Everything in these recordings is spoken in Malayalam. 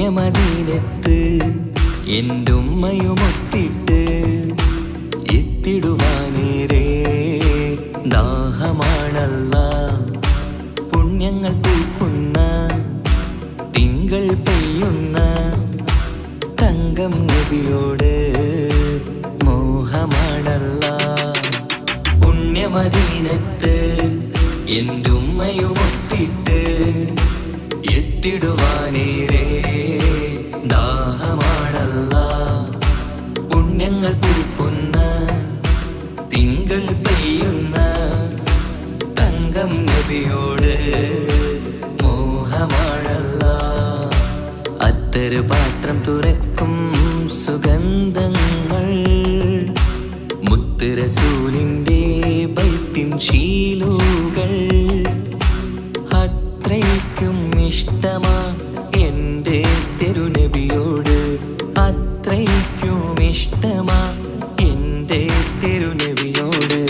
പുണ്യമദീനത്ത് എന്റുമ്മയുമൊത്തിട്ട് എത്തിടുവാനേറെ ദാഹമാണല്ലാ. പുണ്യങ്ങൾ പൂക്കുന്ന തിങ്കൾ പെയ്യുന്ന തങ്കം നബിയോട് മോഹമാണല്ലാ. പുണ്യമദീനത്ത് എന്റുമ്മയുമൊത്തിട്ട് എത്തിടുവാനേറെ ദാഹമാണല്ലാ. പുണ്യങ്ങൾ പൂക്കുന്ന തിങ്കൾ പെയ്യുന്ന തങ്കം നബിയോട് മോഹമാണല്ലാ. അത്തറ് പാത്രം തുറക്കും സുഗന്ധങ്ങൾ മുത്ത് റസൂലിൻ്റെ ബൈത്തിൻ ശീലുകൾ. അത്രയ്ക്കും ഇഷ്ടമാ എൻ്റെ തിരുനബിയോട്, അത്രയ്ക്കും ഇഷ്ടമാ എൻ്റെ തിരുനബിയോട്.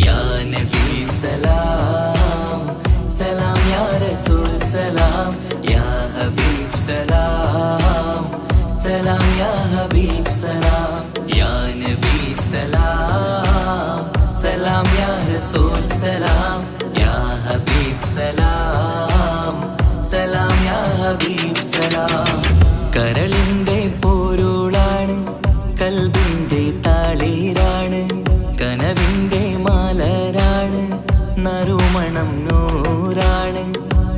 യാ നബി സലാം സലാം, യാ റസൂൽ സലാം, യാ ഹബീബ് സലാം സലാം, യാ ഹബീബ് സലാം, യാ നബി സലാം സലാം, യാ റസൂൽ സലാം, യാ ഹബീബ് സലാം സലാം, യാ ഹബീബ് സലാം. കരളിൻ്റെ പോരുളാണ്, കൽബിൻ്റെ താളീരാണ്, കനവിൻ്റെ മാലരാണ്, നറുമണം നൂറാണ്.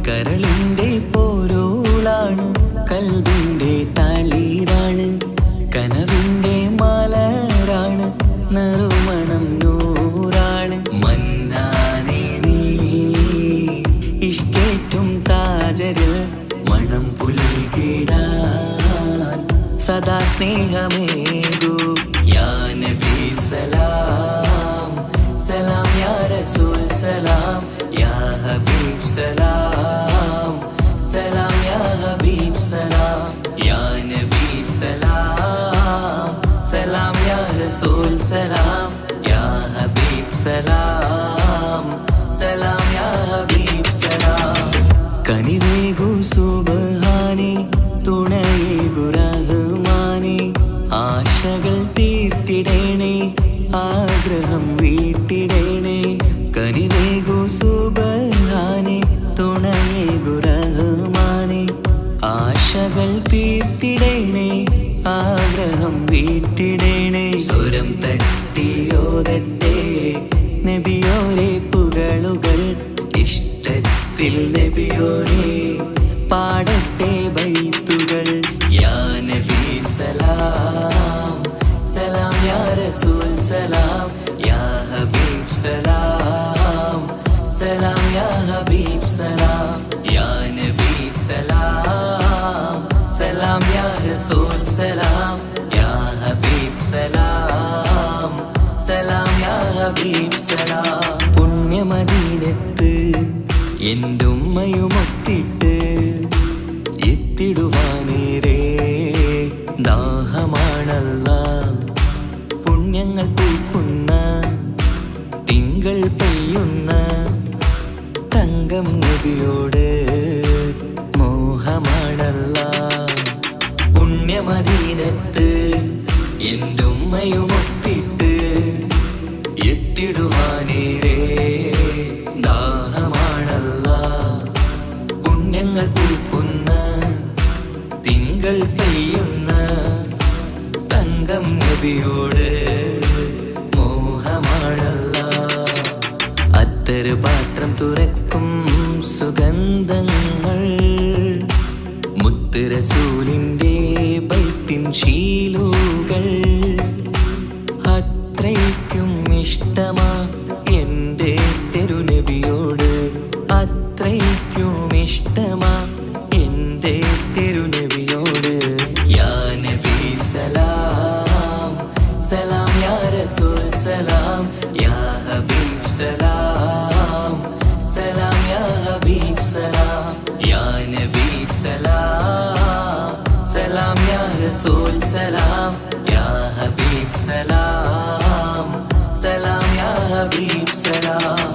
കരളിൻ്റെ പോരുളാണ്, കൽബിൻ്റെ താളീരാണ്, കനവിൻ്റെ മാലരാണ്, നറുമണം നൂറാണ്. മന്നാനേ നീ ഇഷ്കേറ്റും താജരിൽ മണം പുൽകിടാൻ സദാ സ്നേഹമേകൂ. യാ നബി സലാം സലാം, യാ റസൂൽ സലാം, യാ ഹബീബ് സലാം സലാം, യാ ഹബീബ് സലാം, യാ നബി സലാം സലാം, യാ റസൂൽ സലാം, യാ ഹബീബ് സലാം സലാം, യാ ഹബീബ് സലാം. കനിവേകു സുബ്ഹാനേ, തുണയേകു റഹ്മാനേ, ആശകൾ തീർത്തിടേണേ, ആഗ്രഹം വീട്ടിടേണേ. കനിവേകു സുബ്ഹാനേ, തുണയേകു റഹ്മാനേ, ആശകൾ തീർത്തിടേണേ, ആഗ്രഹം വീട്ടിടേണേ. സ്വരം തട്ടിയോതട്ടെ നബിയോരെ പുകളുകൾ, ഇഷ്ടത്തിൽ നബിയോരെ പാടട്ടെ ബൈത്തുകൾ. യാ നബി സലാം സലാം, യാ റസൂൽ സലാം, യാ ഹബീബ് സലാം സലാം, യാ ഹബീബ് സലാം, യാ നബി സലാം സലാം, യാ റസൂൽ സലാം, യാ ഹബീബ് സലാം സലാം, യാ ഹബീബ് സലാം. പുണ്യമദീനത്ത് എന്റുമ്മയുമൊത്തിട്ട് എത്തിടുവാനേറെ ദാഹമാണല്ലാ. പുണ്യങ്ങൾ പൂക്കുന്ന തിങ്കൾ പെയ്യുന്ന തങ്കം നബിയോട് മോഹമാണല്ലാ. പുണ്യമദീനത്ത് എന്റുമ്മയുമൊത്തിട്ട് എത്തിടുവാനേറെ ദാഹമാണല്ലാ. പുണ്യങ്ങൾ പൂക്കുന്ന തിങ്കൾ പെയ്യുന്ന തങ്കം നബിയോട് മോഹമാണല്ലാ. അത്തറ് പാത്രം തുറക്കും സുഗന്ധങ്ങൾ മുത്ത് റസൂലിൻ്റെ ബൈത്തിൻ ശീലുകൾ. അത്രയ്ക്കും ഇഷ്ടമാ എൻ്റെ തിരുനബിയോട്, അത്രയ്ക്കും ഇഷ്ടമാ എൻ്റെ തിരുനബിയോട്. യാ നബി സലാം സലാം, യാ റസൂൽ സലാം, യാ ഹബീബ് സലാം സലാം, യാ ഹബീബ് സലാം, യാ നബി സലാം സലാം, യാ റസൂൽ സലാം, യാ ഹബീബ് സലാം സലാം, യാ ഹബീബ് സലാം.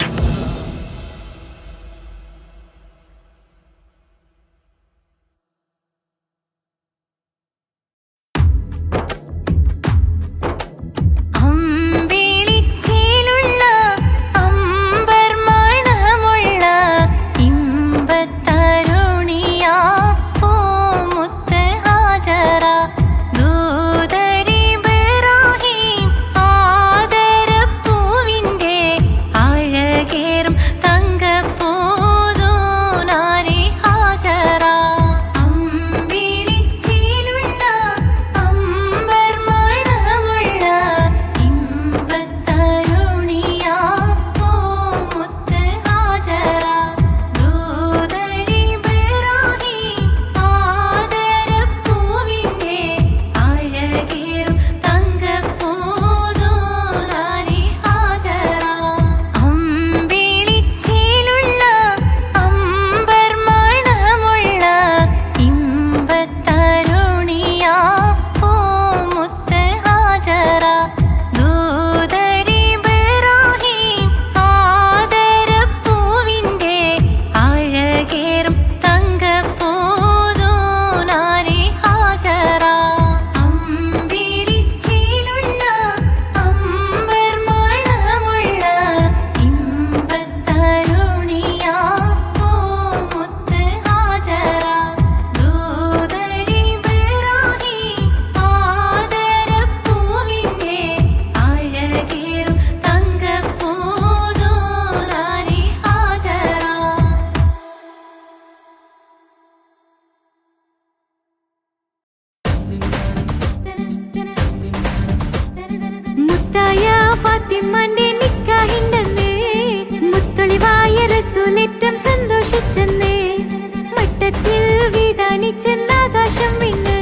വിധാനിച്ചെന്നാകാശം വിണ്ണ്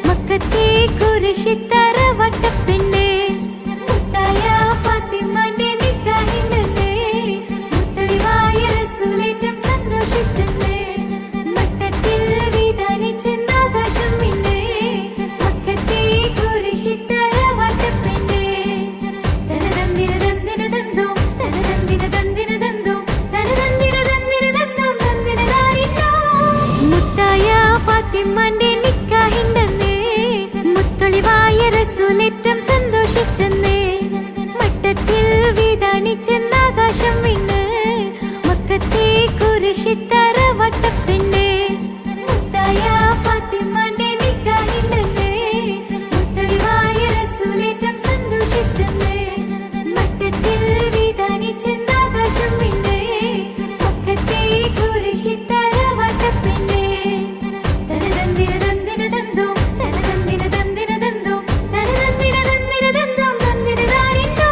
മക്കത്തെ കുരിശിത്തറ വട്ടപ്പെണ്ണ് മുത്തായ ഫാത്തിമാന്റെ നിക്കാഹിണ്ടെന്ന് മുത്തളിവായ റസൂലേറ്റം സന്തോഷിച്ചെന്ന് മട്ടത്തിൽ വിധാനിച്ചെന്നാകാശം വിണ്ണ് മക്കത്തെ കുരിശിത്തറ വട്ടപ്പെണ്ണ് തനതന്തിര തന്തിര തന്തോ തനതന്തിര തന്തിര തന്തോ തനതന്തിര തന്തിര തന്തോ തന്തിര താരിന്നോ മുത്തായ ഫാത്തിമാന്റെ നിക്കാഹിണ്ടെന്ന് മുത്തളിവായ റസൂലേറ്റം സന്തോഷിച്ചെന്ന് മട്ടത്തിൽ വിധാനിച്ചെന്നാകാശം വിണ്ണ് മക്കത്തെ കുരിശിത്തറ വട്ടപ്പെണ്ണ് മുത്തായ ഫാത്തിമാന്റെ നിക്കാഹിണ്ടെന്ന് മുത്തളിവായ റസൂലേറ്റം സന്തോഷിച്ചെന്ന് മട്ടത്തിൽ വിധാനിച്ചെന്നാകാശം വിണ്ണ് മക്കത്തെ കുരിശിത്തറ വട്ടപ്പെണ്ണ് തനതന്തിര തന്തിര തന്തോ തനതന്തിര തന്തിര തന്തോ തനതന്തിര തന്തിര തന്തോ തന്തിര താരിന്നോ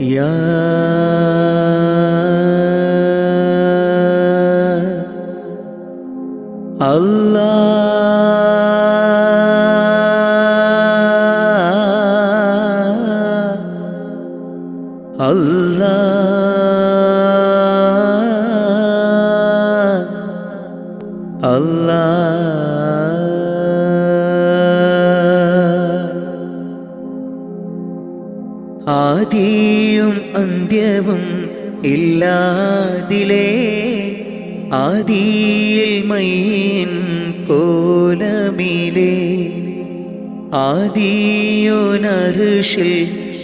യാ ആദിയും അന്ത്യവും ഇല്ലാതിലേ ആദിയിൽ മൈൻ കോലമിലേ ആദിയോനർഷിൽ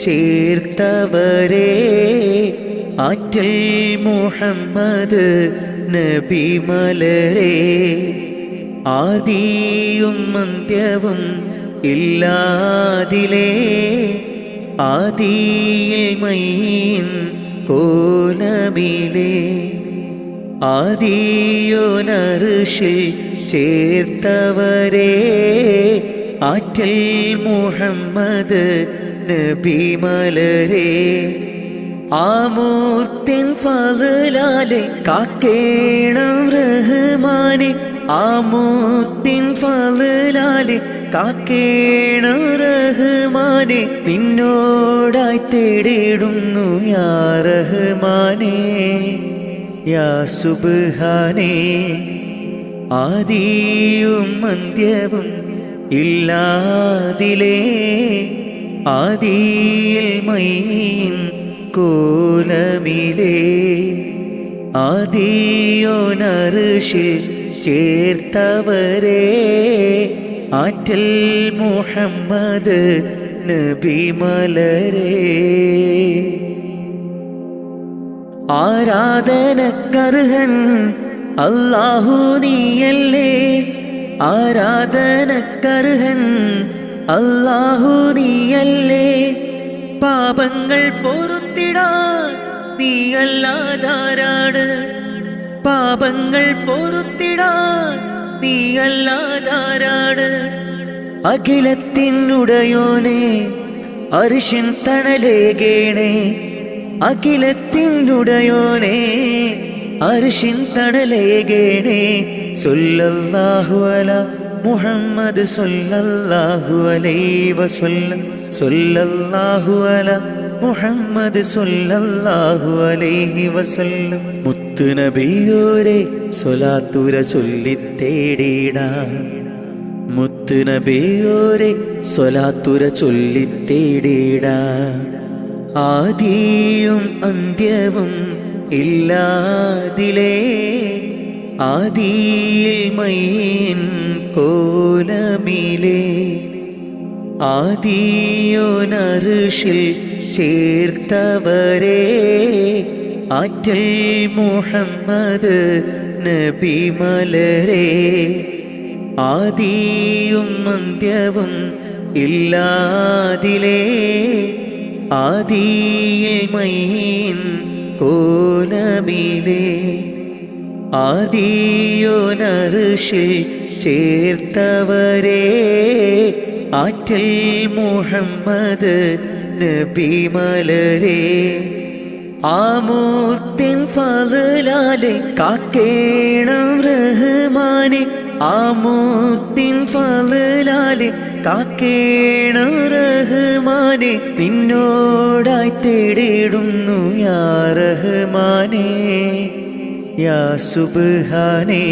ചേർത്തവരേ ആറ്റൽ മുഹമ്മദ് നബി മലരേ ആദിയും അന്ത്യവും ഇല്ലാതിലേ ആദിയിൽ മൈൻ കോലമിലേ ആദിയോനർഷിൽ ചേർത്തവരേ ആറ്റൽ മുഹമ്മദ് നബി മലരേ ആമൂർത്തിൻ ഫളലാലെ കാക്കേണം റഹ്മാനെ ആമൂർത്തിൻ ഫളലാലെ കാക്കേണം റഹ്മാനെ നിന്നോടായി തേടിടുന്നു യാ റഹ്മാനേ യാ സുബ്ഹാനേ ആദിയും അന്ത്യവും ഇല്ലാതിലേ ആദിയിൽ മൈൻ കോലമിലേ ആദിയോനർഷിൽ ചേർത്തവരേ ആറ്റൽ മുഹമ്മദ് നബി മലരേ ആരാധനക്കർഹൻ അല്ലാഹു നീയല്ലേ ആരാധനക്കർഹൻ അല്ലാഹു നീയല്ലേ പാപങ്ങൾ പൊറുത്തിടാൻ നീയല്ലാതാരാണ് പാപങ്ങൾ പൊറുത്തിടാൻ നീയല്ലാതാരാണ് അഖിലത്തിനുടയോനെ അർശിൻ തണലേകേണേ അഖിലത്തിനുടയോനെ അർശിൻ തണലേകേണേ സല്ലല്ലാഹു അലാ മുഹമ്മദ് സല്ലല്ലാഹു അലൈഹി വസല്ലം സല്ലല്ലാഹു അലാ മുഹമ്മദ് സല്ലല്ലാഹു അലൈഹി വസല്ലം മുത്തു നബിയോരെ സ്വലാത്തുര ചൊല്ലിത്തേടിടാം മുത്തു നബിയോരെ സ്വലാത്തുര ചൊല്ലിത്തേടിടാം ആദിയും അന്ത്യവും ഇല്ലാതിലേ ആദിയിൽ മൈൻ കോലമിലേ ആദിയോനർഷിൽ ചേർത്തവരേ ആറ്റൽ മുഹമ്മദ് നബി മലരേ ആദിയും അന്ത്യവും ഇല്ലാതിലേ ആദിയിൽ മൈൻ കോലമിലേ ആദിയോനർഷിൽ ചേർത്തവരേ ആറ്റൽ മുഹമ്മദ് നബി മലരേ ആമൂത്തിൻ ഫളലാലെ കാക്കേണം റഹ്മാനെ ആമൂത്തിൻ ഫളലാലെ കാക്കേണം റഹ്മാനെ നിന്നോടായി തേടിടുന്നു യാ റഹ്മാനേ യാ സുബ്ഹാനേ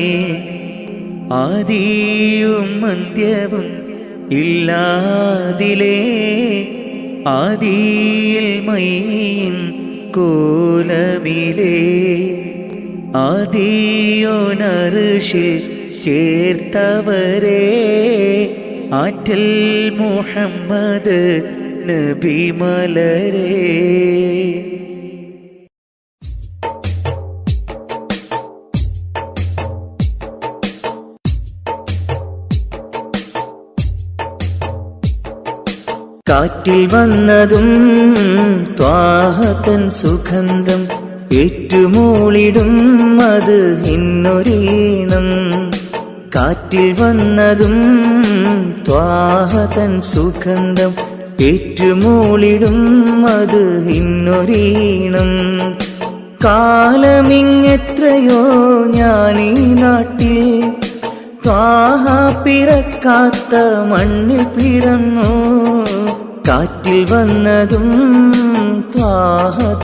ആദിയും അന്ത്യവും ഇല്ലാതിലേ ആദിയിൽ മൈൻ കോലമിലേ ആദിയോനർശിൽ ചേർത്തവരേ ആറ്റൽ മുഹമ്മദ് നബി മലരേ കാറ്റിൽ വന്നതും ത്വാഹതൻ സുഗന്ധം ഏറ്റുമൂളിടും അത് ഇന്നൊരീണം കാറ്റിൽ വന്നതും ത്വാഹതൻ സുഗന്ധം ഏറ്റുമൂളിടും അത് ഇന്നൊരീണം കാലമിങ്ങെത്രയോ ഞാനീ നാട്ടിൽ ത്വാഹ പിറക്കാത്ത മണ്ണിൽ പിറന്നു കാറ്റിൽ വന്നതും ത്വാഹ